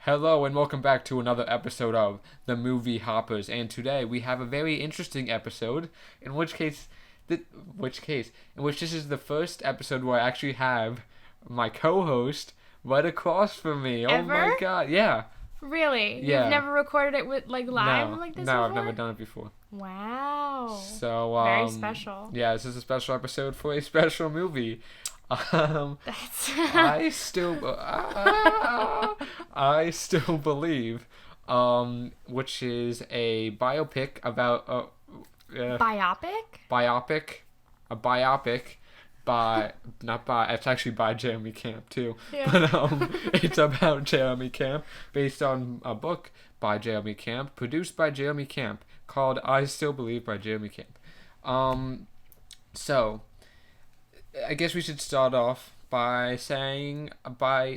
Hello and welcome back to another episode of The Movie Hoppers. And today we have a very interesting episode, in which this is the first episode where I actually have my co-host right across from me. Ever? Oh my god, yeah. Really? Yeah. You've never recorded it with live No, like this no, before? I've never done it before. Wow. So, very special. Yeah, this is a special episode for a special movie. That's I still believe, which is a biopic about biopic? a biopic it's actually by Jeremy Camp too. Yeah. But it's about Jeremy Camp, based on a book by Jeremy Camp, produced by Jeremy Camp, called I Still Believe by Jeremy Camp. So I guess we should start off by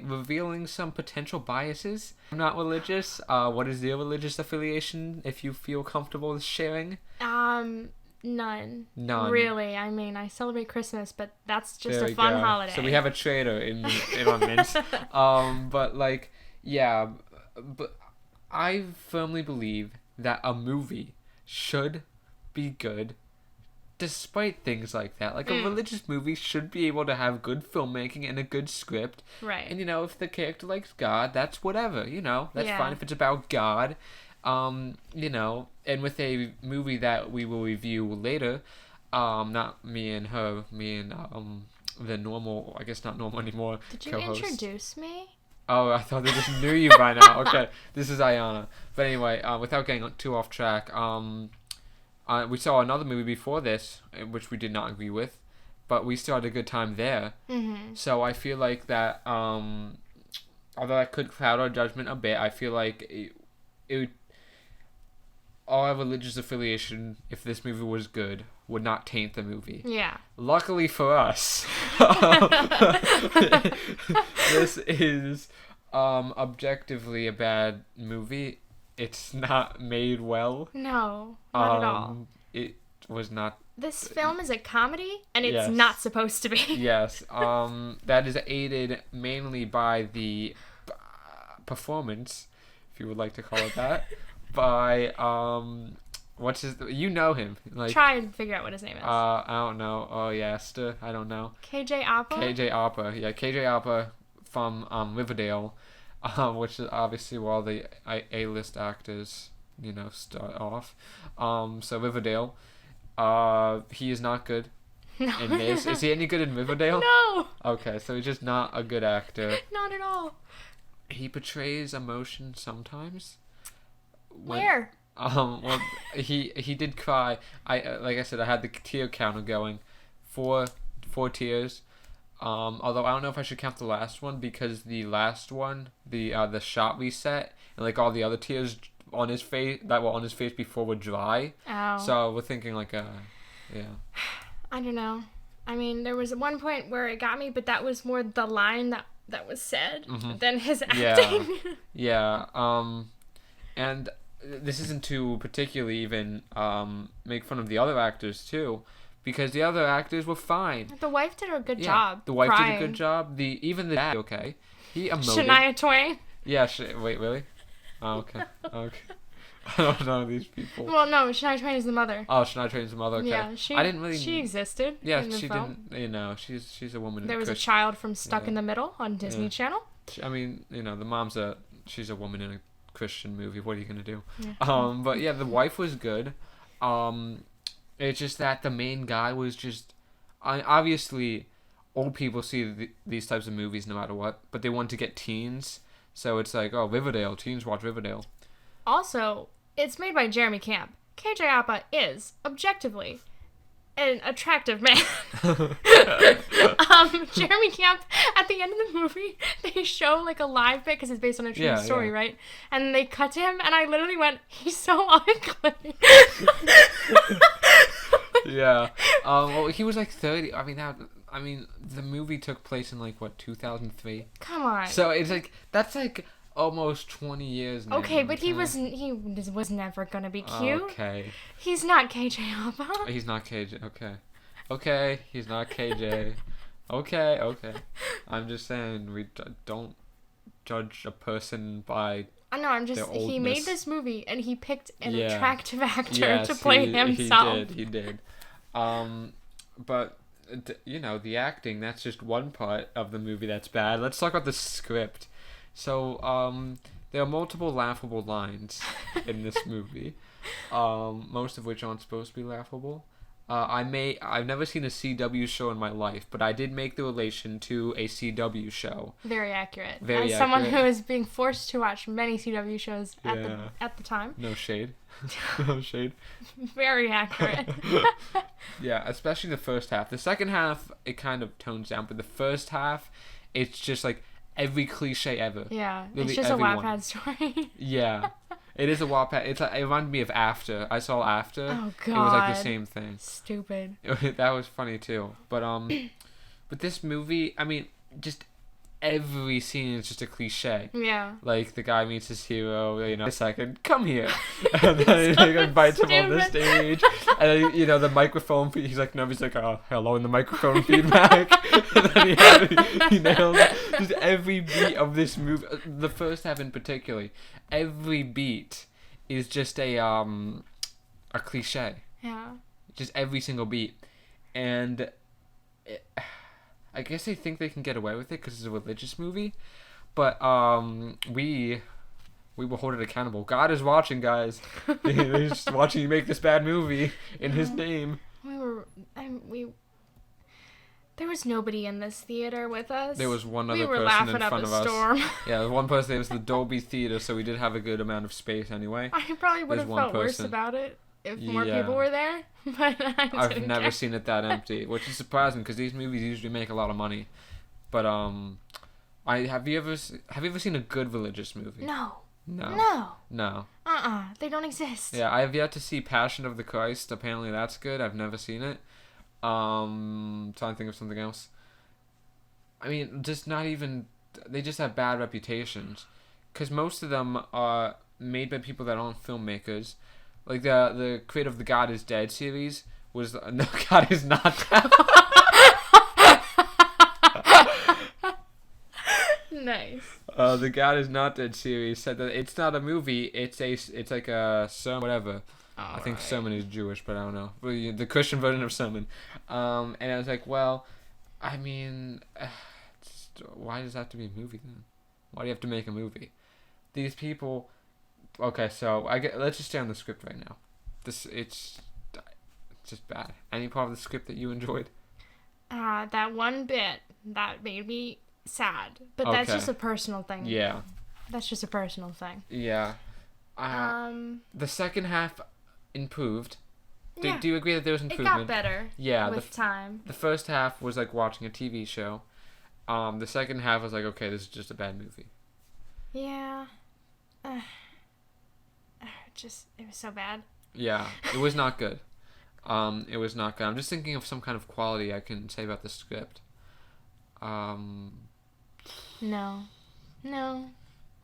revealing some potential biases. I'm not religious. What is your religious affiliation, if you feel comfortable sharing? None. None. Really, I mean, I celebrate Christmas, but that's just There a we fun go. holiday. So we have a traitor in our midst. But I firmly believe that a movie should be good despite things like that. Like, a religious movie should be able to have good filmmaking and a good script. Right. And, if the character likes God, that's whatever, that's Yeah. fine if it's about God. And with a movie that we will review later, not me and her, me and, the normal, I guess not normal anymore, Did you co-host. introduce me? Oh, I thought they just knew you by now. Okay, this is Aiyanna. But anyway, without getting too off track, we saw another movie before this, which we did not agree with, but we still had a good time there. Mm-hmm. So I feel like that, although that could cloud our judgment a bit, I feel like our religious affiliation, if this movie was good, would not taint the movie. Yeah. Luckily for us, this is objectively a bad movie. It's not made well. No, not at all. It was not. This film is a comedy, and it's Yes. not supposed to be. Yes. That is aided mainly by the performance, if you would like to call it that, by you know him, like. Try and figure out what his name is. I don't know. Oh yeah, I don't know. KJ Apa? KJ Apa, yeah, KJ Apa from Riverdale, which is obviously where all the A-list actors, start off. So Riverdale, he is not good No. in this. Is he any good in Riverdale? No, Okay, so he's just not a good actor. not at all. He portrays emotion sometimes. Where? Well, he did cry. Like I said, I had the tear counter going, four tears. Although I don't know if I should count the last one, because the last one, the shot reset, and like all the other tears on his face that were on his face before were dry. Oh. So we're thinking like yeah. I don't know. I mean, there was one point where it got me, but that was more the line that was said than his acting. Yeah. And this isn't to particularly even make fun of the other actors too, because the other actors were fine. The wife did a good job. The wife crying. did a good job. Even the dad, okay. He emoted. Shania Twain. Yeah. Wait, really? Oh, okay. Okay. I don't know these people. Well, no, Shania Twain is the mother. Oh, Shania Twain's the mother. Okay. Yeah, I didn't really. She existed. Yeah, in the she film. didn't. She's a woman. There was a child from Stuck Yeah. in the Middle on Disney Channel. I mean, the she's a woman in a Christian movie. What are you gonna do? Yeah. But yeah, the wife was good. It's just that the main guy was just. Obviously, old people see these types of movies no matter what, but they want to get teens. So it's like, oh, Riverdale. Teens watch Riverdale. Also, it's made by Jeremy Camp. KJ Apa is, objectively, an attractive man. Jeremy Camp, at the end of the movie, they show like a live bit, because it's based on a true story, right? And they cut to him, and I literally went, he's so ugly. Yeah. Well, he was like 30. I mean, the movie took place in like, what, 2003? Come on. So it's like, that's like almost 20 years now. Okay, but he was never gonna be cute. Okay. He's not KJ Apa. He's not KJ. Okay, he's not KJ. Okay. I'm just saying, we don't judge a person by I know, I'm just, their oldness. he made this movie and he picked an attractive actor Yes, to play himself. He did. But, you know, the acting, that's just one part of the movie that's bad. Let's talk about the script. So, there are multiple laughable lines in this movie, most of which aren't supposed to be laughable. I've never seen a CW show in my life, but I did make the relation to a CW show. Very accurate. Very accurate. Someone who is being forced to watch many CW shows at the time. No shade. No shade. Very accurate. Yeah, especially the first half. The second half, it kind of tones down, but the first half, it's just like every cliche ever. Yeah, Literally it's just everyone. a Wattpad story. Yeah. It is a Wattpad. It reminded me of After. I saw After. Oh, God. It was like the same thing. Stupid. That was funny too. But this movie, I mean, just every scene is just a cliche. Yeah. Like the guy meets his hero, you know, a second, come here, and then he invites him on the stage, and then, you know, the microphone. He's like, no, he's like, oh, hello, and the microphone feedback, and then he nails it. Just every beat of this movie, the first half in particular, every beat is just a cliche. Yeah. Just every single beat, and I guess they think they can get away with it because it's a religious movie, but we will hold it accountable. God is watching, guys. He's just watching you make this bad movie in His name. There was nobody in this theater with us. There was one other we were person laughing in up front a of us. storm. Yeah, there was one person. It was the Dolby Theater, so we did have a good amount of space anyway. I probably would have felt worse about it if more people were there, but I've never seen it that empty, which is surprising because these movies usually make a lot of money. But have you ever seen a good religious movie? No. No. They don't exist. Yeah, I have yet to see Passion of the Christ. Apparently that's good. I've never seen it. Trying to think of something else. I mean, just not even. They just have bad reputations, because most of them are made by people that aren't filmmakers. Like the creator of the God is Dead series was no, God is not dead. Nice. The God is Not Dead series said that it's not a movie. It's like a sermon, whatever. I think sermon is Jewish, but I don't know. The Christian version of sermon. And I was like, well, I mean, why does that have to be a movie then? Why do you have to make a movie? These people. Okay, so let's just stay on the script right now. It's just bad. Any part of the script that you enjoyed? That one bit that made me sad, but that's just a personal thing. Yeah. That's just a personal thing. Yeah. The second half improved. Do you agree that there was improvement? It got better. Yeah. With time. The first half was like watching a TV show. The second half was like, okay, this is just a bad movie. Yeah. It was so bad. Yeah, it was not good. It was not good. I'm just thinking of some kind of quality I can say about the script. No.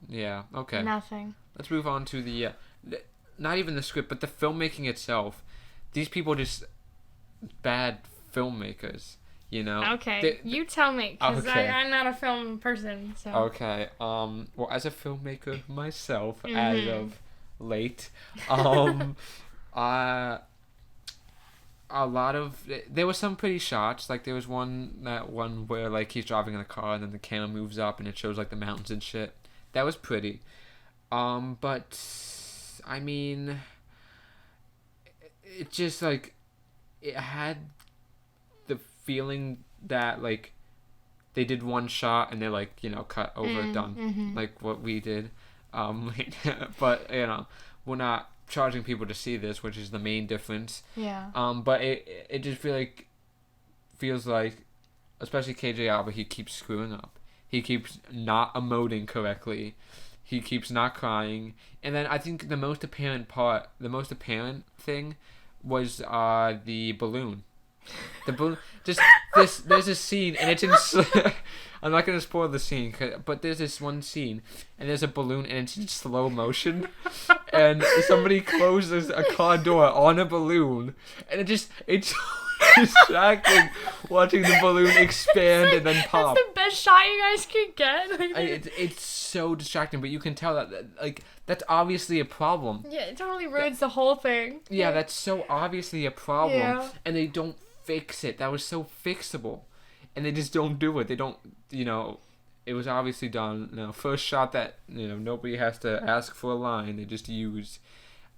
Yeah, okay. Nothing. Let's move on to the not even the script, but the filmmaking itself. These people are just bad filmmakers, you know? Okay, you tell me, because I'm not a film person, so... Okay, well, as a filmmaker myself, as of late, a lot of there were some pretty shots. Like there was one where like he's driving in a car and then the camera moves up and it shows like the mountains and shit. That was pretty. But I mean, it just like it had the feeling that like they did one shot and they're like, you know, cut over, done, like what we did. But you know, we're not charging people to see this, which is the main difference. Yeah. But it just feels like, especially KJ Alba, he keeps screwing up. He keeps not emoting correctly. He keeps not crying. And then I think the most apparent thing was the balloon. The balloon. Just there's a scene and it's in. I'm not gonna spoil the scene, but there's this one scene and there's a balloon and it's in slow motion, and somebody closes a car door on a balloon, and it's distracting watching the balloon expand and then pop. That's the best shot you guys could get. It's so distracting, but you can tell that like that's obviously a problem. Yeah, it totally ruins the whole thing. Yeah, that's so obviously a problem, Yeah. and they don't fix it. That was so fixable, and they just don't do it. They don't, it was obviously done. First shot that nobody has to ask for a line. They just use.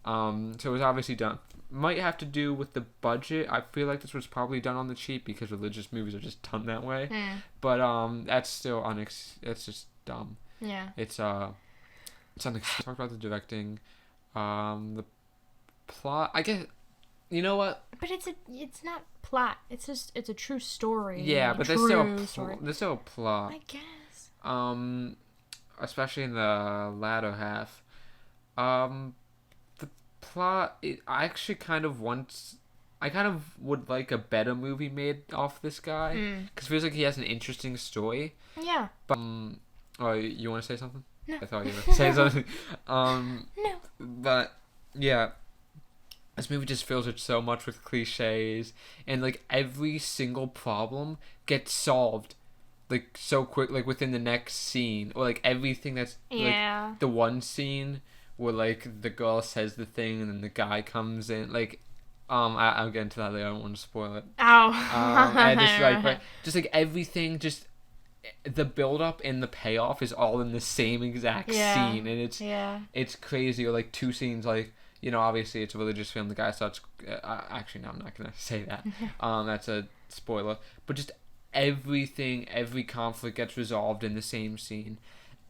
So it was obviously done. Might have to do with the budget. I feel like this was probably done on the cheap because religious movies are just done that way. But that's still that's just dumb. Yeah. It's something. Talk about the directing, the plot. I guess you know what. But it's not plot. It's a true story. Yeah, but there's still a plot. I guess. Especially in the latter half. The plot. I actually kind of would like a better movie made off this guy because it feels like he has an interesting story. Yeah. But oh, you want to say something? No. I thought you were saying something. No. But yeah, this movie just fills it so much with cliches, and like every single problem gets solved, like so quick, like within the next scene, or like everything that's like the one scene where like the girl says the thing and then the guy comes in, like I'll get into that later. I don't want to spoil it. Oh. And just like everything, just the build up and the payoff is all in the same exact scene, and it's crazy. Or like two scenes, like obviously it's a religious film. The guy starts. Actually, no, I'm not gonna say that. That's a spoiler. But just everything, every conflict gets resolved in the same scene,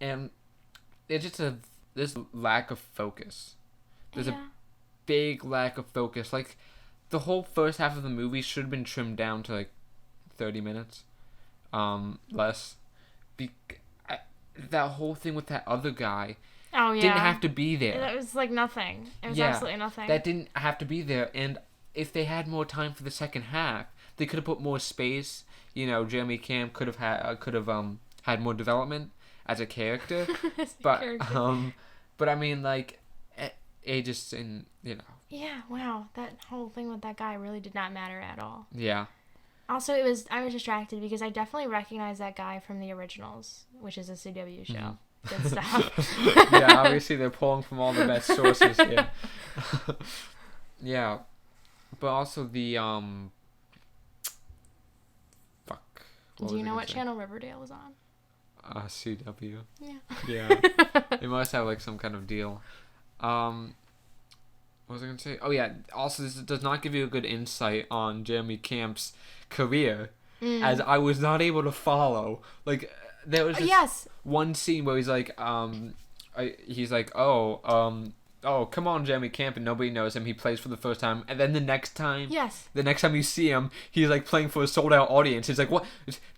and it's just there's lack of focus. There's a big lack of focus. Like the whole first half of the movie should have been trimmed down to like 30 minutes. Less. That whole thing with that other guy didn't have to be there. That was like nothing. It was absolutely nothing. That didn't have to be there. And if they had more time for the second half, they could have put more space. Jeremy Camp could have had more development as a character. But I mean, like, it just Yeah. Wow. That whole thing with that guy really did not matter at all. Yeah. Also, I was distracted because I definitely recognize that guy from the originals, which is a CW show. Good stuff. Yeah, obviously they're pulling from all the best sources here. Yeah, but also the fuck. Do you know what channel Riverdale was on? CW. Yeah. Yeah. They must have like some kind of deal. What was I gonna say? Oh yeah. Also, this does not give you a good insight on Jeremy Camp's career, as I was not able to follow. Like there was one scene where he's like, oh, come on, Jeremy Camp, and nobody knows him. He plays for the first time, and then the next time you see him, he's like playing for a sold out audience. He's like, what?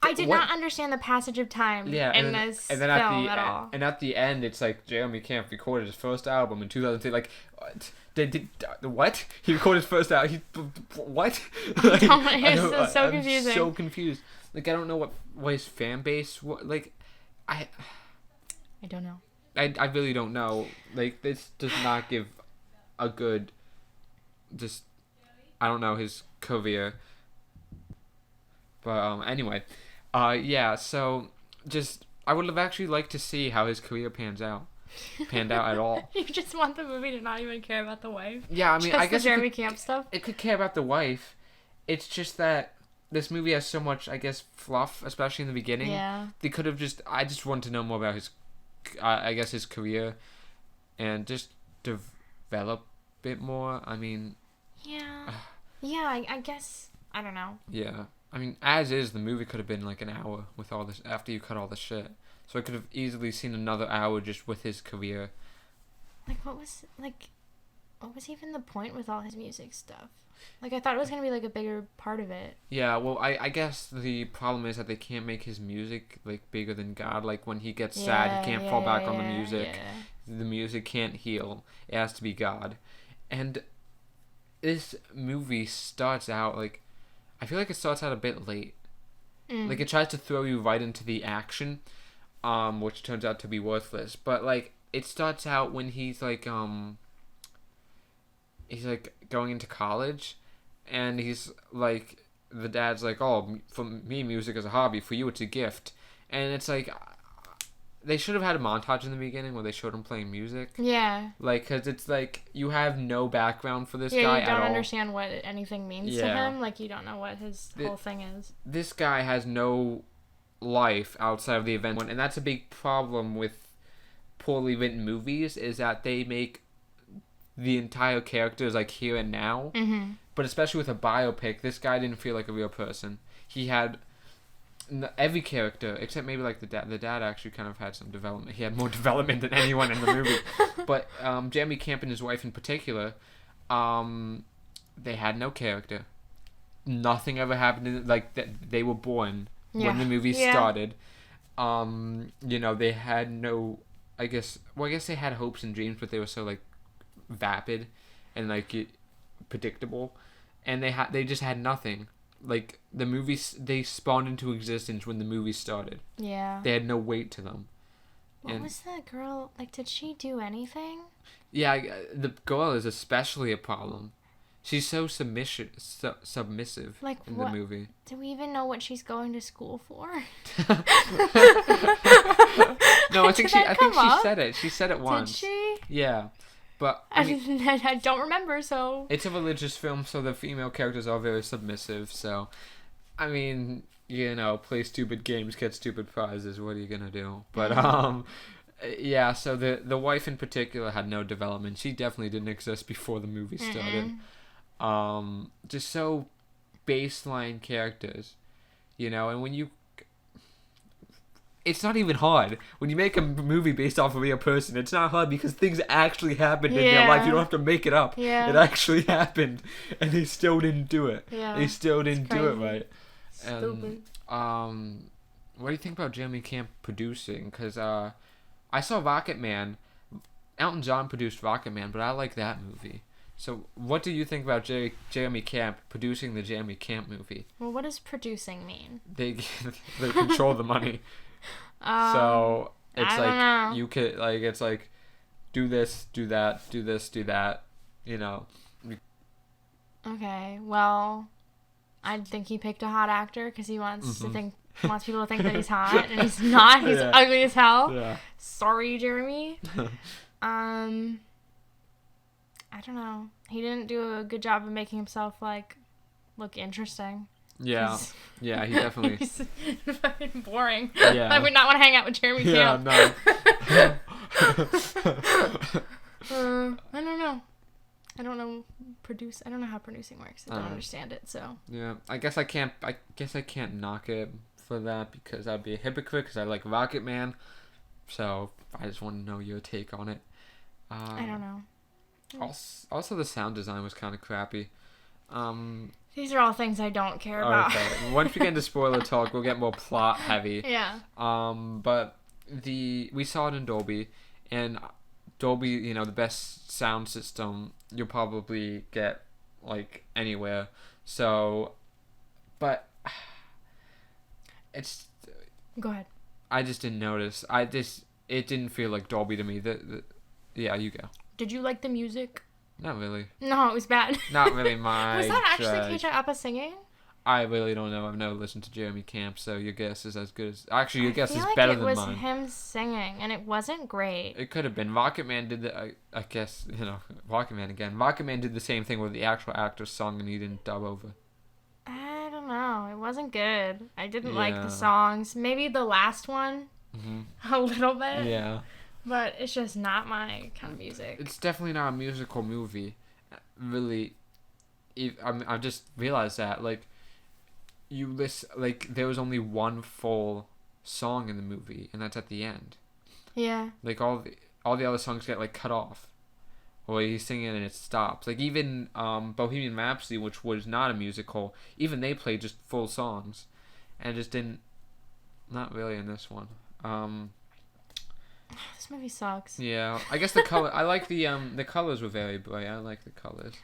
I did not understand the passage of time in this film at all. And at the end, it's like Jeremy Camp recorded his first album in 2003. Like, what? He recorded his first album. What? Like, it's so confusing. I'm so confused. Like, I don't know what his fan base. I don't know. I really don't know. Like, this does not give a good, just, I don't know, his career. But, anyway. Yeah, so, just, I would have actually liked to see how his career panned out at all. You just want the movie to not even care about the wife? Yeah, I mean, I guess the Jeremy Camp stuff? It could care about the wife. It's just that this movie has so much, I guess, fluff, especially in the beginning. Yeah. They could have I just want to know more about his, I guess, his career, and just develop it more. I mean. Yeah. Yeah, I guess, I don't know. Yeah. I mean, as is, the movie could have been like an hour with all this, after you cut all the shit. So I could have easily seen another hour just with his career. Like, what was even the point with all his music stuff? Like, I thought it was going to be, like, a bigger part of it. Yeah, well, I guess the problem is that they can't make his music, like, bigger than God. Like, when he gets sad, he can't fall back on the music. Yeah. The music can't heal. It has to be God. And this movie starts out, like, I feel like it starts out a bit late. Like, it tries to throw you right into the action, which turns out to be worthless. But, like, it starts out when he's, like, going into college, and he's, like, the dad's like, oh, for me, music is a hobby. For you, it's a gift. And it's like, they should have had a montage in the beginning where they showed him playing music. Yeah. Like, because it's like, you have no background for this guy at all. Yeah, you don't understand what anything means to him. Like, you don't know what his whole thing is. This guy has no life outside of the event. And that's a big problem with poorly written movies, is that they make the entire characters, like, here and now. Mm-hmm. But especially with a biopic, this guy didn't feel like a real person. He had every character, except maybe like the dad. The dad actually kind of had some development. He had more development than anyone in the movie. But Jeremy Camp and his wife in particular, they had no character. Nothing ever happened. They were born when the movie started. They had no. I guess they had hopes and dreams, but they were so like vapid and like predictable, and they just had nothing. Like, the movies, they spawned into existence when the movie started. Yeah. They had no weight to them. What was that girl, like, did she do anything? Yeah, the girl is especially a problem. She's so submissive like, in the movie. Do we even know what she's going to school for? No, I think she said it. She said it once. Did she? Yeah. But I don't remember, so... It's a religious film, so the female characters are very submissive, so... I mean, play stupid games, get stupid prizes, what are you gonna do? But, yeah, so the wife in particular had no development. She definitely didn't exist before the movie started. Just so baseline characters, and when you... It's not even hard. When you make a movie based off of a real person, it's not hard because things actually happened in their life. You don't have to make it up. Yeah. It actually happened, and they still didn't do it. Yeah. They still didn't do it right. Stupid. And, what do you think about Jeremy Camp producing? Because I saw Rocket Man. Elton John produced Rocket Man, but I like that movie. So, what do you think about Jeremy Camp producing the Jeremy Camp movie? Well, what does producing mean? They control the money. So it's like you could it's like do this, do that, do this, do that, Okay, well, I think he picked a hot actor because he wants people to think that he's hot, and he's not. He's ugly as hell. Yeah. Sorry, Jeremy. I don't know. He didn't do a good job of making himself look interesting. Yeah, he definitely... He's fucking boring. Yeah. I would not want to hang out with Jeremy Camp. No. I don't know. I don't know how producing works. I don't understand it, so... Yeah, I guess I can't knock it for that because I'd be a hypocrite because I like Rocket Man. So, I just want to know your take on it. I don't know. Also, the sound design was kind of crappy. These are all things I don't care about. Okay. Once we get into spoiler talk, we'll get more plot heavy. Yeah. But we saw it in Dolby, and Dolby, the best sound system you'll probably get anywhere. So, but it's. Go ahead. I just didn't notice. It didn't feel like Dolby to me. Yeah, you go. Did you like the music? Not really. No, it was bad. Not really my... Was that actually KJ Apa singing? I really don't know. I've never listened to Jeremy Camp, so your guess is as good as... Actually, your guess is better than mine. I feel like it was him singing, and it wasn't great. It could have been. Rocket Man did the... I guess, Rocket Man again. Rocket Man did the same thing where the actual actor sung and he didn't dub over. I don't know. It wasn't good. I didn't like the songs. Maybe the last one. Mm-hmm. A little bit. Yeah. But it's just not my kind of music. It's definitely not a musical movie. Really, I just realized that. You listen, there was only one full song in the movie, and that's at the end. Yeah. All the other songs get cut off, or he's singing and it stops. Even Bohemian Rhapsody, which was not a musical, even they played just full songs, and just didn't. Not really in this one. This movie sucks. Yeah, I guess the color. I like the colors were very bright. I like the colors.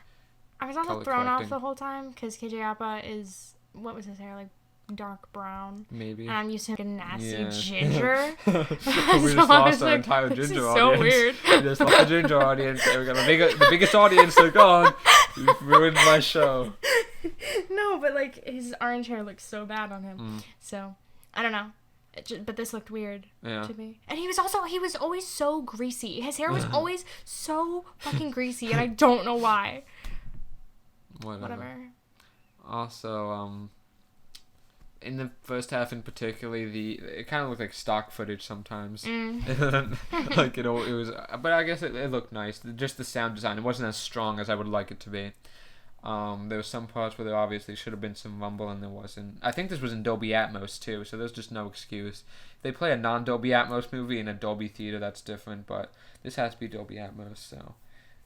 I was also thrown off the whole time because KJ Apa is, what was his hair, dark brown? Maybe. And I'm used to him nasty ginger. We just lost our entire ginger audience. So weird. We just lost the ginger audience. We got the biggest audience. They're gone. You've ruined my show. No, know, but like his orange hair looks so bad on him. So I don't know. But this looked weird to me. And he was always so greasy. His hair was always so fucking greasy, and I don't know why. Whatever. Also, in the first half in particular, it kind of looked like stock footage sometimes. Like it was, but I guess it looked nice. Just the sound design, it wasn't as strong as I would like it to be. There were some parts where there obviously should have been some rumble and there wasn't. I think this was in Dolby Atmos too, so there's just no excuse. If they play a non-Dolby Atmos movie in a Dolby theater, that's different, but this has to be Dolby Atmos, so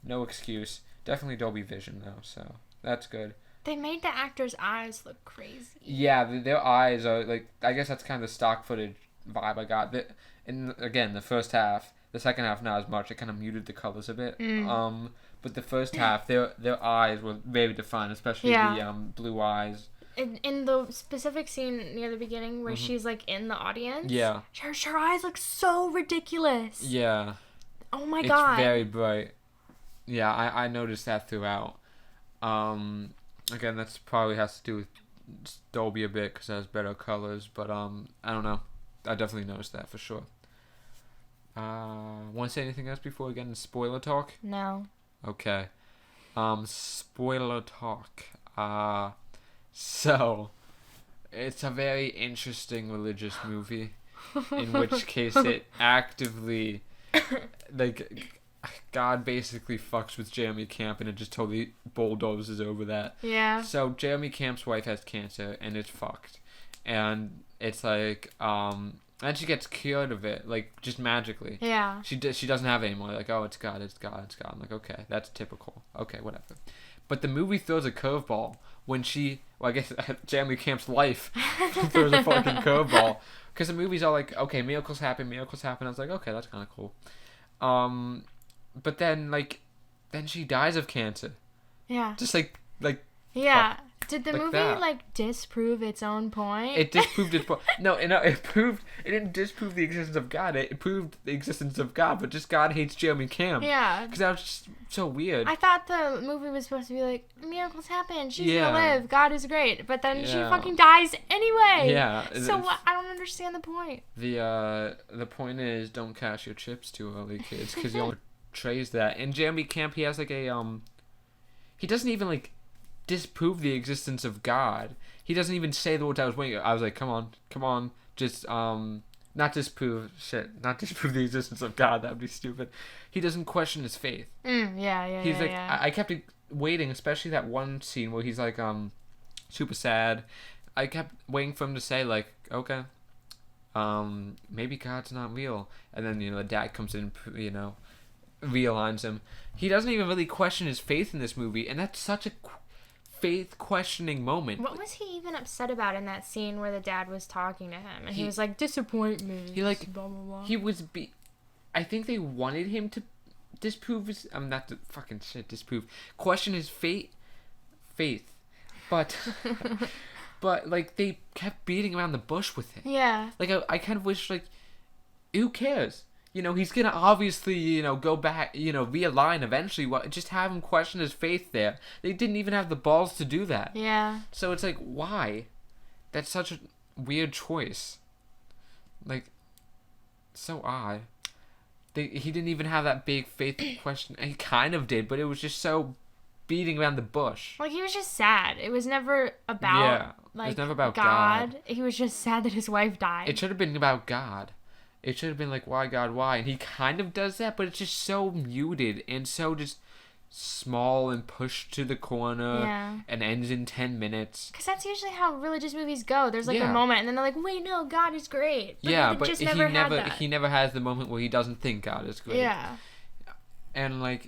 no excuse. Definitely Dolby Vision though, so that's good. They made the actors' eyes look crazy. Yeah, their eyes are like, I guess that's kind of the stock footage vibe I got. Again, the first half, the second half not as much. It kind of muted the colors a bit. But the first half, their eyes were very defined, especially the blue eyes. In the specific scene near the beginning where she's like in the audience, her eyes look so ridiculous. Yeah. Oh my god. It's very bright. Yeah, I noticed that throughout. Again, that's probably has to do with Dolby a bit because it has better colors, but I don't know. I definitely noticed that for sure. Want to say anything else before we get into spoiler talk? No. Okay. Spoiler talk. So, it's a very interesting religious movie, in which case it actively, like, God basically fucks with Jeremy Camp and it just totally bulldozes over that. Yeah. So, Jeremy Camp's wife has cancer and it's fucked. And it's like, and she gets cured of it, like, just magically. Yeah. She doesn't have it anymore. Like, oh, it's God. I'm like, okay, that's typical. Okay, whatever. But the movie throws a curveball when I guess Jeremy Camp's life throws a fucking curveball. Because the movie's all like, okay, miracles happen. I was like, okay, that's kind of cool. But then she dies of cancer. Yeah. Just like. Yeah. Fuck. Did the movie disprove its own point? It disproved its point. No, it didn't disprove the existence of God. It proved the existence of God, but just God hates Jeremy Camp. Yeah. Because that was just so weird. I thought the movie was supposed to be like, miracles happen, she's gonna live, God is great, but then she fucking dies anyway. Yeah. So I don't understand the point. The point is, don't cash your chips too early, kids, because he only portrays that. In Jeremy Camp, he has he doesn't even disprove the existence of God. He doesn't even say the words I was waiting. I was like, come on, just not disprove the existence of God. That would be stupid. He doesn't question his faith. He's I kept waiting, especially that one scene where he's super sad. I kept waiting for him to say okay, maybe God's not real, and then the dad comes in, realigns him. He doesn't even really question his faith in this movie, and that's such a faith questioning moment. What was he even upset about in that scene where the dad was talking to him and he was like, disappointment, he blah blah blah. He was I think they wanted him to disprove his question his faith, but but they kept beating around the bush with it. Yeah. I kind of wish who cares? He's going to obviously, go back, realign eventually. Just have him question his faith there. They didn't even have the balls to do that. Yeah. So it's why? That's such a weird choice. So odd. He didn't even have that big faith question. He kind of did, but it was just so beating around the bush. He was just sad. It was never about, it was never about God. He was just sad that his wife died. It should have been about God. It should have been why God, why? And he kind of does that, but it's just so muted and so just small and pushed to the corner and ends in 10 minutes. Because that's usually how religious movies go. There's a moment and then they're like, wait, no, God is great. But but he never has the moment where he doesn't think God is great. Yeah. And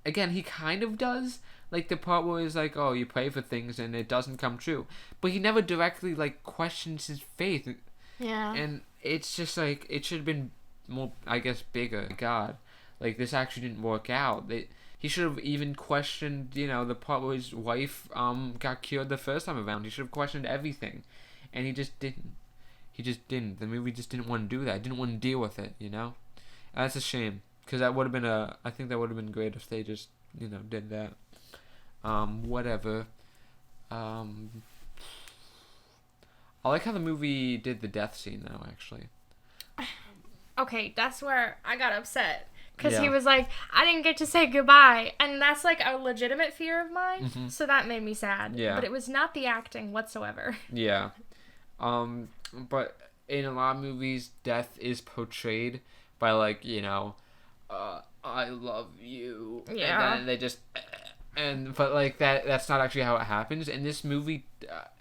again, he kind of does. The part where he's oh, you pray for things and it doesn't come true. But he never directly questions his faith. Yeah. And it's just it should have been more, I guess, bigger. God, this actually didn't work out. He should have even questioned, the part where his wife got cured the first time around. He should have questioned everything, and he just didn't. The movie just didn't want to do that. It didn't want to deal with it. And that's a shame, because that would have been I think that would have been great if they just did that. Whatever. I like how the movie did the death scene, though, actually. Okay, that's where I got upset. Because he was like, I didn't get to say goodbye. And that's, like, a legitimate fear of mine. Mm-hmm. So that made me sad. Yeah. But it was not the acting whatsoever. Yeah. But in a lot of movies, death is portrayed by, like, you know, I love you. Yeah. And then they just... But, like, that's not actually how it happens. In this movie,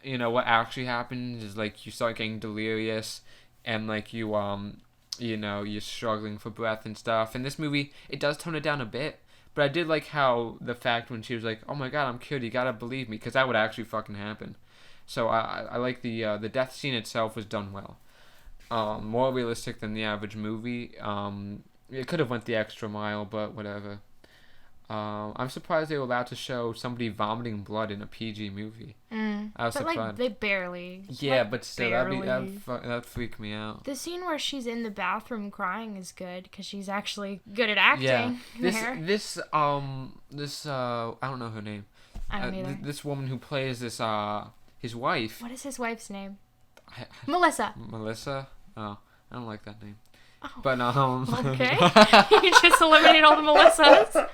you know, what actually happens is, like, you start getting delirious. And, like, you know, you're struggling for breath and stuff. In this movie, it does tone it down a bit. But I did like how the fact when she was like, oh my god, I'm cured, you gotta believe me. Because that would actually fucking happen. So I like the death scene itself was done well. More realistic than the average movie. It could have went the extra mile, but whatever. I'm surprised they were allowed to show somebody vomiting blood in a PG movie. I was surprised. Like, they barely. Yeah, but still, that'd freak me out. The scene where she's in the bathroom crying is good because she's actually good at acting. Yeah. This I don't know her name. I don't either. This woman who plays this his wife. What is his wife's name? Melissa. Melissa? Oh, I don't like that name. Oh. But okay. You just eliminated all the Melissas.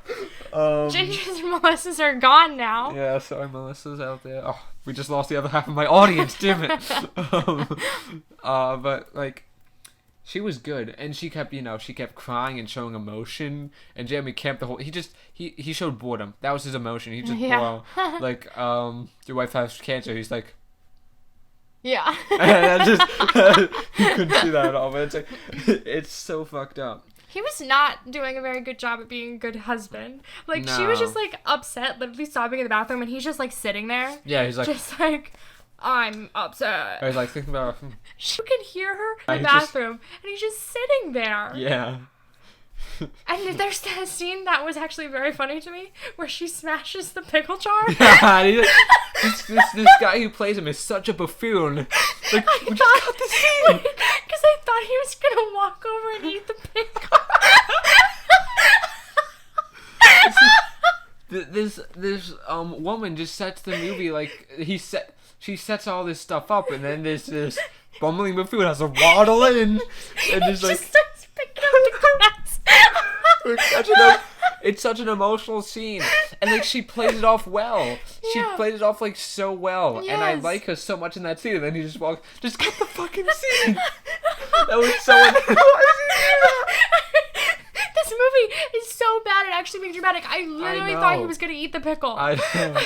Gingers and Melissas are gone now. Yeah, sorry, Melissa's out there. Oh, we just lost the other half of my audience, damn it. But like, she was good, and she kept crying and showing emotion. And Jeremy Camp, he showed boredom. That was his emotion. He just like your wife has cancer. He's like. Yeah. And you couldn't see that at all, but it's like, it's so fucked up. He was not doing a very good job at being a good husband. Like, she was just, like, upset, literally sobbing in the bathroom, and he's just, like, sitting there. Yeah, he's like... Just, like, I'm upset. He's, like, thinking about... She can hear her in the bathroom, and he's just sitting there. Yeah. And there's that scene that was actually very funny to me, where she smashes the pickle jar. Yeah, this guy who plays him is such a buffoon. Like, we just cut the scene. Because I thought he was going to walk over and eat the pickle. This woman just sets the movie, like, she sets all this stuff up, and then this bumbling buffoon has to waddle in, and just like... starts picking up the grass. It's such an emotional scene, and like she plays it off well. She plays it off like so well, and I like her so much in that scene. And then he just cut the fucking scene. That was so. This movie is so bad; it actually makes dramatic. I literally thought he was gonna eat the pickle. I know.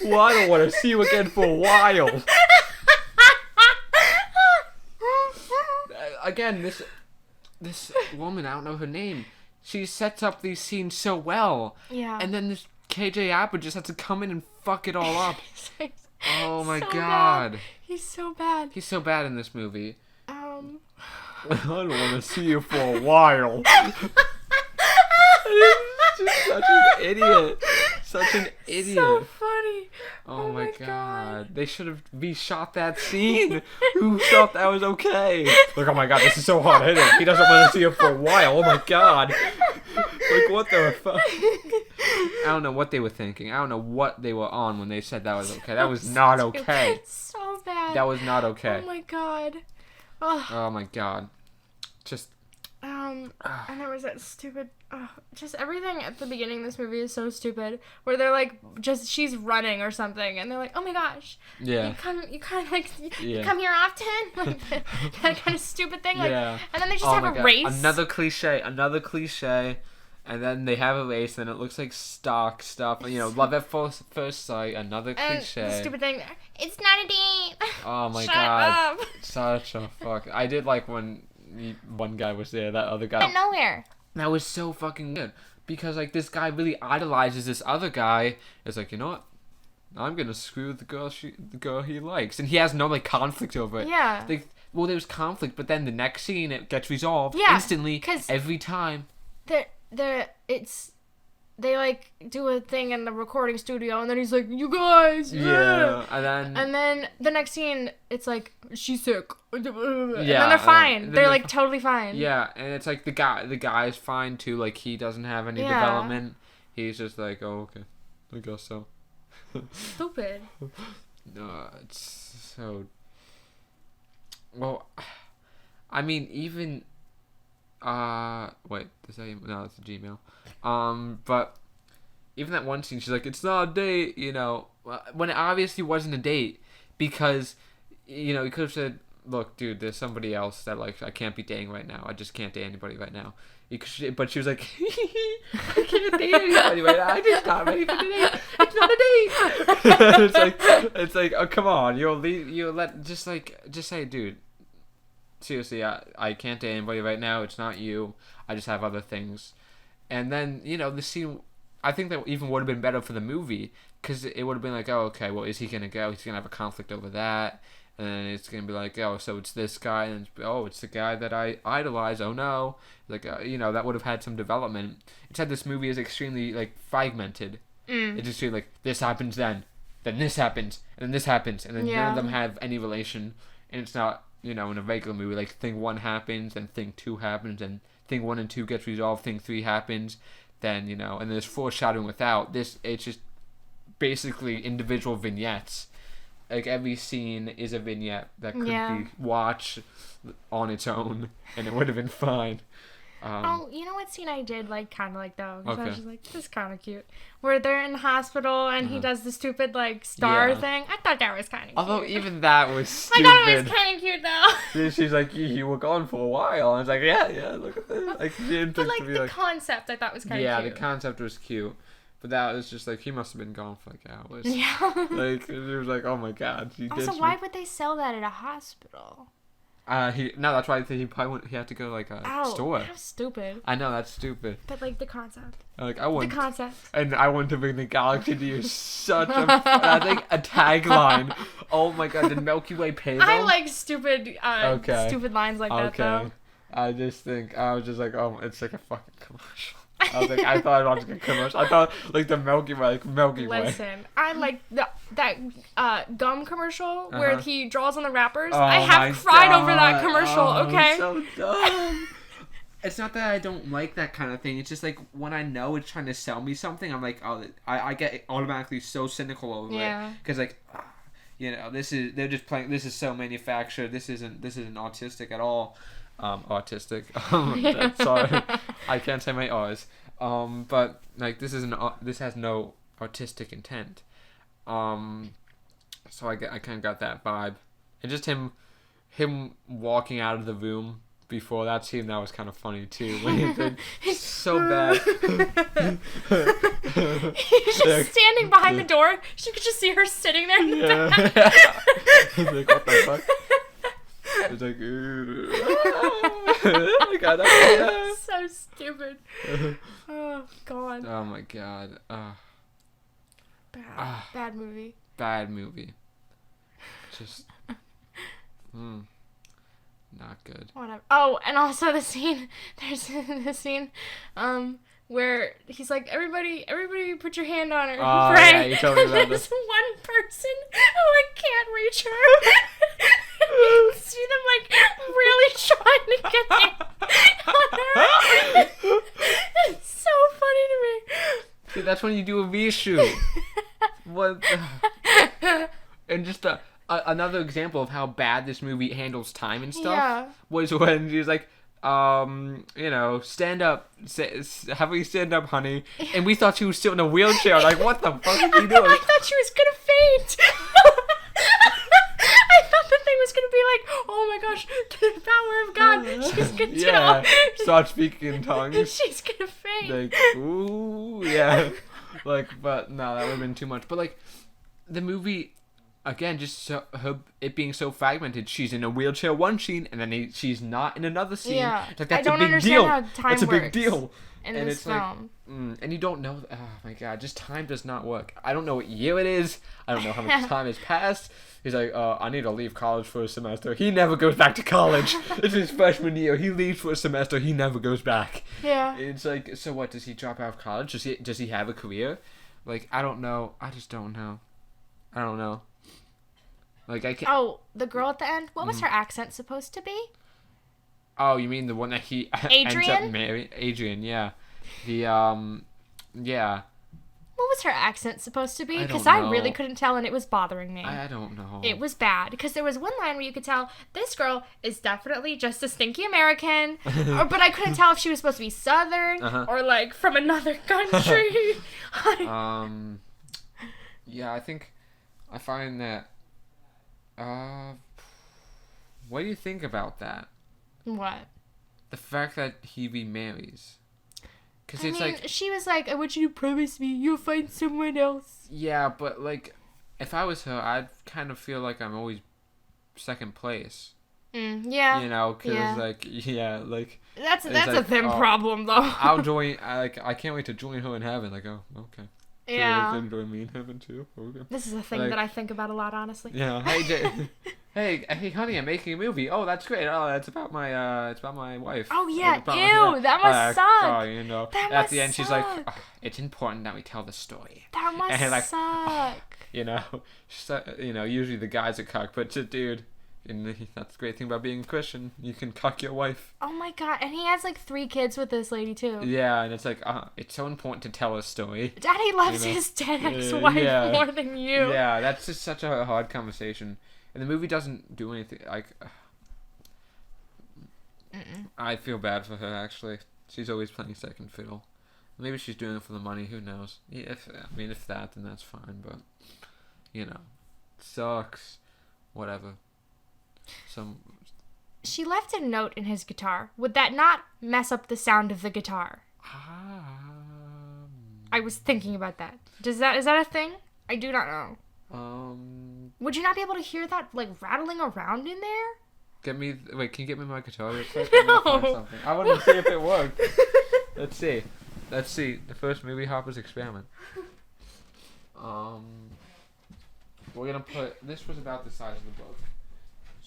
Well, I don't want to see you again for a while. Again, this woman, I don't know her name, she sets up these scenes so well. Yeah. And then this KJ Apa just has to come in and fuck it all up. Oh my god. Bad. He's so bad. He's so bad in this movie. I don't want to see you for a while. Just such an idiot. Such an idiot. So funny. Oh my god. They should have reshot that scene. Who thought that was okay? Like, oh my god, this is so hard hitting. He doesn't want to see it for a while. Oh my god. Like, what the fuck? I don't know what they were thinking. I don't know what they were on when they said that was okay. That was not okay. So bad. That was not okay. Oh my god. Oh my god. Just... and there was that stupid, just everything at the beginning of this movie is so stupid, where they're like, she's running or something, and they're like, oh my gosh, you come here often, like that kind of stupid thing, like, and then they just have a race. Another cliche, and then they have a race, and it looks like stock stuff, love at first sight, another cliche. And the stupid thing, it's not a date. Oh my Shut god, up. Such a fuck. I did like when one guy was there, that other guy. Out of nowhere. That was so fucking good. Because, like, this guy really idolizes this other guy. It's like, you know what? I'm gonna screw the girl he likes. And he has no, like, conflict over it. Yeah. Well, there was conflict, but then the next scene, it gets resolved instantly, every time. They, like, do a thing in the recording studio, and then he's like, you guys! Yeah. And then the next scene, it's like, she's sick. And then they're fine. They're, like, totally fine. Yeah, and it's like the guy's fine, too. Like, he doesn't have any development. he's just like, oh, okay, I guess so. Stupid. No, it's so. Well, I mean, even. Wait, does that even, no, that's a Gmail. But even that one scene, she's like, it's not a date, you know, when it obviously wasn't a date, because, you know, he could have said, look, dude, there's somebody else that, like, I can't be dating right now. I just can't date anybody right now. But she was like, I can't date anybody right now. I'm just not ready for the date. It's not a date. it's like, oh, come on. Just say, dude, seriously, I can't date anybody right now. It's not you. I just have other things. And then, you know, the scene, I think that even would have been better for the movie, because it would have been like, oh, okay, well, is he going to go? He's going to have a conflict over that. And then it's going to be like, oh, so it's this guy, and it's the guy that I idolize, oh no. Like, you know, that would have had some development. Instead, this movie is extremely, like, fragmented. It's just like, this happens then this happens, and then this happens, and then none of them have any relation. And it's not, you know, in a regular movie, like, thing 1 happens, and thing 2 happens, and thing 1 and 2 gets resolved, thing 3 happens, then, you know, and there's foreshadowing without. This, it's just basically individual vignettes. Like, every scene is a vignette that could be watched on its own, and it would have been fine. You know what scene I did like, kind of like, though? Because I was just like, this is kind of cute. Where they're in the hospital, and he does the stupid, like, star thing. I thought that was kind of cute. Although even that was stupid. I thought it was kind of cute, though. She's like, you were gone for a while. And I was like, yeah, look at this. Like, but, like, the concept I thought was kind of cute. Yeah, the concept was cute. But that was just like, he must have been gone for like hours. Yeah. Like, it was like, oh my god. Also, why would they sell that at a hospital? That's why he probably he had to go to like a store. How stupid. I know, that's stupid. But like the concept. Like, I want. The concept. And I want to bring the galaxy to you. Such a, like, a tagline. Oh my god, did Milky Way pay them? I like stupid, stupid lines like that though. I was just like, oh, it's like a fucking commercial. I was like, I thought it was like a commercial. I thought like the Milky Way. Listen, I like that gum commercial where he draws on the wrappers. I have cried over that commercial. Okay. So dumb. It's not that I don't like that kind of thing. It's just like when I know it's trying to sell me something, I'm like, oh, I get automatically so cynical over it, because like, you know, they're just playing. This is so manufactured. This isn't autistic at all. Autistic. Sorry, I can't say my R's. But like, this has no artistic intent. So I kind of got that vibe, and just him walking out of the room before that scene, that was kind of funny too. When he did so bad. He's just standing behind the door. She could just see her sitting there in the back. Like, what the fuck? It's like, oh my god, so stupid. Oh god. Oh my god. Bad movie. Bad movie. Just, not good. Whatever. Oh, and also the scene. There's the scene, where he's like, everybody put your hand on her and pray. Yeah, you told me about this. One person who like can't reach her. You can see them like really trying to get hand on her. It's so funny to me. See, that's when you do a reshoot. What? And just another example of how bad this movie handles time and stuff was when she was like, you know, stand up, have we stand up, honey? And we thought she was still in a wheelchair. Like, what the fuck are you doing? I thought she was gonna faint. I thought the thing was gonna be like, oh my gosh, the power of God. She's gonna start speaking in tongues. She's gonna faint. Like, ooh, yeah. Like, but no, that would have been too much. But like, the movie, again, just it being so fragmented. She's in a wheelchair one scene, and then she's not in another scene. Yeah, like, that's I don't a big understand deal. how time That's a big works deal. In and this it's film. like, and you don't know. Oh my god, just time does not work. I don't know what year it is. I don't know how much time has passed. He's like, I need to leave college for a semester. He never goes back to college. It's his freshman year. He leaves for a semester. He never goes back. Yeah. It's like, so what? Does he drop out of college? Does he have a career? Like, I don't know. I just don't know. I don't know. Like, I can't. Oh, the girl at the end. What was her accent supposed to be? Oh, you mean the one that he ends up marrying? Adrian, yeah. Yeah. What was her accent supposed to be? Because I I don't really know. couldn't tell, and it was bothering me. I don't know. It was bad. Because there was one line where you could tell, this girl is definitely just a stinky American. But I couldn't tell if she was supposed to be Southern or, like, from another country. Yeah, I find that... what do you think about that? What? The fact that he remarries. Because I it's mean, like... she was like, I want you to promise me you'll find someone else. Yeah, but, like, if I was her, I'd kind of feel like I'm always second place. Yeah. You know, because, like, yeah, like... That's like, a thin problem, though. I'll join... I can't wait to join her in heaven. Like, oh, okay. Yeah. So join me in heaven, too? Okay. This is a thing like, that I think about a lot, honestly. Yeah. Hey, honey, I'm making a movie. Oh, that's great. Oh, it's about my wife. Oh, yeah. Ew, that must suck. Oh, you know. That At must the end, suck. she's like, oh, it's important that we tell the story. That must and like, suck. Oh, you know, usually the guy's a cuck, but it's a dude. And that's the great thing about being a Christian. You can cuck your wife. Oh, my God. And he has, like, 3 kids with this lady, too. Yeah, and it's like, it's so important to tell a story. Daddy loves his dead ex-wife more than you. Yeah, that's just such a hard conversation. And the movie doesn't do anything, like... I feel bad for her, actually. She's always playing second fiddle. Maybe she's doing it for the money, who knows. Yeah, if that, then that's fine, but... You know. Sucks. Whatever. She left a note in his guitar. Would that not mess up the sound of the guitar? I was thinking about that. Is that a thing? I do not know. Would you not be able to hear that, like, rattling around in there? Can you get me my guitar real quick? No. I want to see if it worked. Let's see. The first movie Hopper's experiment. We're gonna put... This was about the size of the book.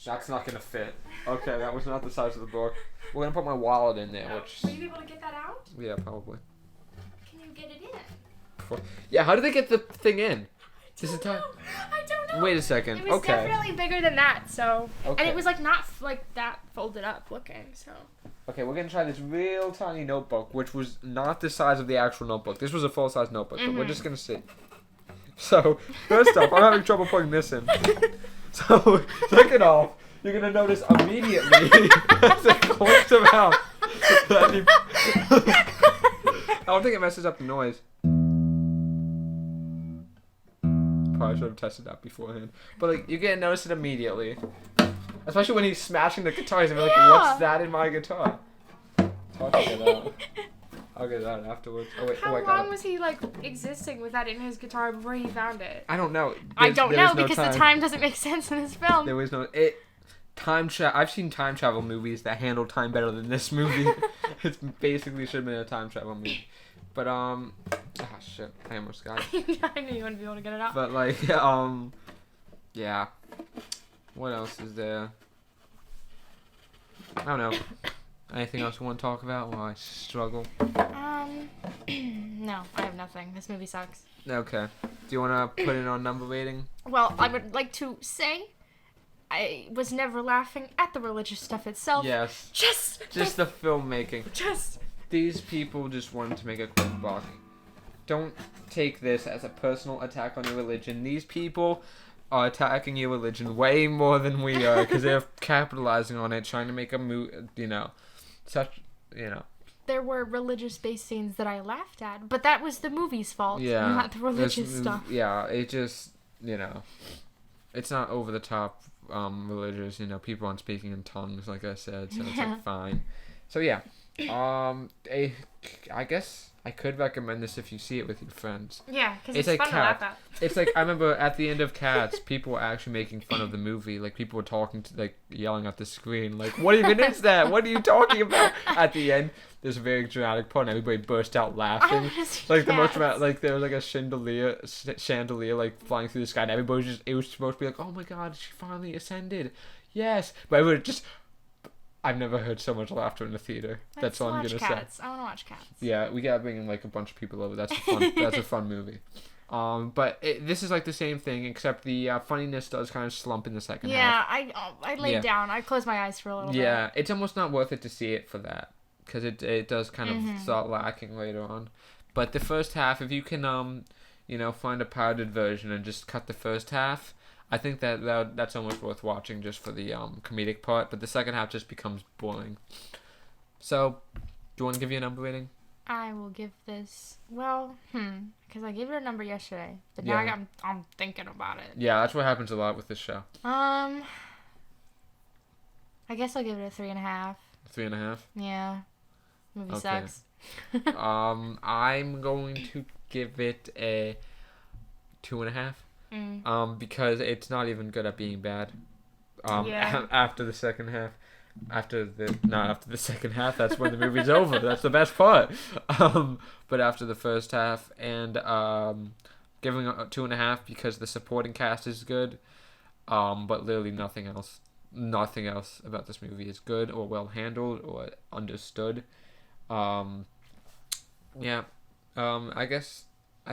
That's not gonna fit. Okay, that was not the size of the book. We're gonna put my wallet in there, which... Will you be able to get that out? Yeah, probably. Can you get it in? Yeah, how did they get the thing in? I don't know. Wait a second. It was definitely bigger than that, so... Okay. And it was, like, not, like, that folded up looking, so... Okay, we're gonna try this real tiny notebook, which was not the size of the actual notebook. This was a full-size notebook, but we're just gonna see. So, first off, I'm having trouble putting this in. So, second off, you're gonna notice immediately as it clicks around. I don't think it messes up the noise. Probably should have tested that beforehand. But like, you're gonna notice it immediately. Especially when he's smashing the guitar. He's gonna be like, what's that in my guitar? It's hard to get out. I'll get that afterwards. Oh wait, How long was he, like, existing with that in his guitar before he found it? I don't know. I don't know because the time doesn't make sense in this film. There was no... I've seen time travel movies that handle time better than this movie. It basically should have been a time travel movie. But, shit. I almost got it. I knew you wouldn't be able to get it out. But, like, yeah. What else is there? I don't know. Anything else you want to talk about while I struggle? No, I have nothing. This movie sucks. Okay. Do you want to put it on number rating? Well, I would like to say I was never laughing at the religious stuff itself. Yes. Just the filmmaking. Just. These people just wanted to make a quick buck. Don't take this as a personal attack on your religion. These people are attacking your religion way more than we are because they're capitalizing on it, trying to make a movie, There were religious-based scenes that I laughed at, but that was the movie's fault, not the religious stuff. Yeah, it just, it's not over-the-top religious, people aren't speaking in tongues, like I said, so it's, like, fine. So, yeah, I guess I could recommend this if you see it with your friends. Yeah, because it's like fun to laugh at. It's like, I remember at the end of Cats, people were actually making fun of the movie. Like, people were talking to, like, yelling at the screen. Like, what even is that? What are you talking about? At the end, there's a very dramatic part, and everybody burst out laughing. Like, the most dramatic, like, there was, like, a chandelier, like, flying through the sky, and everybody it was supposed to be like, oh my god, she finally ascended. Yes. But everybody just... I've never heard so much laughter in the theater. That's all I'm gonna say. I want to watch Cats. Yeah, we gotta bring in like a bunch of people over. That's a fun movie. But this is like the same thing, except the funniness does kind of slump in the second half. Yeah, I laid down. I closed my eyes for a little bit. Yeah, it's almost not worth it to see it for that, because it does kind of start lacking later on. But the first half, if you can find a pirated version and just cut the first half, I think that's almost worth watching just for the comedic part. But the second half just becomes boring. So, do you want to give you a number rating? I will give this, because I gave it a number yesterday, but now I'm thinking about it. Yeah, that's what happens a lot with this show. I guess I'll give it a 3.5. 3.5? Yeah. Movie sucks. I'm going to give it a 2.5. Because it's not even good at being bad. After the second half. Not after the second half, that's when the movie's over. That's the best part. But after the first half, and giving a 2.5 because the supporting cast is good. But literally nothing else about this movie is good or well handled or understood. I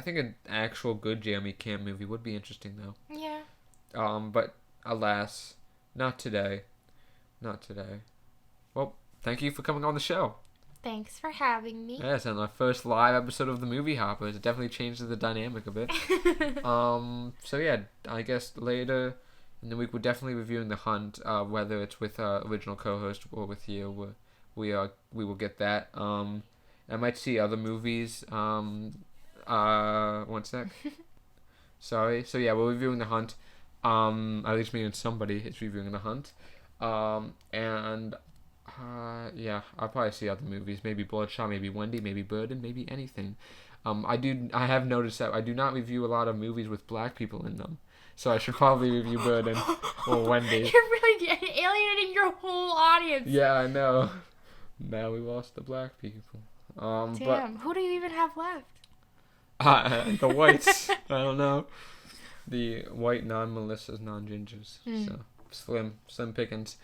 think an actual good Jeremy Camp movie would be interesting though. Yeah. But alas, not today. Well, thank you for coming on the show. Thanks for having me. Yes, and our first live episode of the Movie Hoppers. It definitely changes the dynamic a bit. So yeah, I guess later in the week we're definitely reviewing The Hunt, whether it's with our original co-host or with you. We will get that. I might see other movies. One sec. Sorry. So yeah, we're reviewing The Hunt. At least me and somebody is reviewing The Hunt. I'll probably see other movies. Maybe Bloodshot, maybe Wendy, maybe Burden, maybe anything. I have noticed that I do not review a lot of movies with black people in them. So I should probably review Burden or Wendy. You're really alienating your whole audience. Yeah, I know. Now we lost the black people. Damn, who do you even have left? The whites. I don't know. The white non-Melissas, non-gingers. So slim pickings.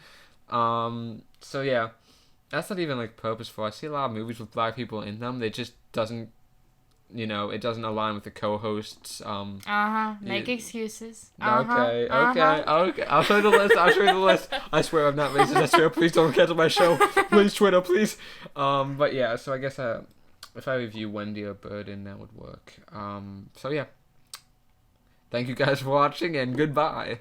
So yeah, that's not even like purposeful. I see a lot of movies with black people in them. They just doesn't, it doesn't align with the co-hosts. Make excuses. Okay. I'll show you the list. I swear I'm not racist. I swear. Please don't cancel my show. Please, Twitter, please. But yeah. So I guess if I review Wendy or Burden, that would work. So yeah. Thank you guys for watching and goodbye.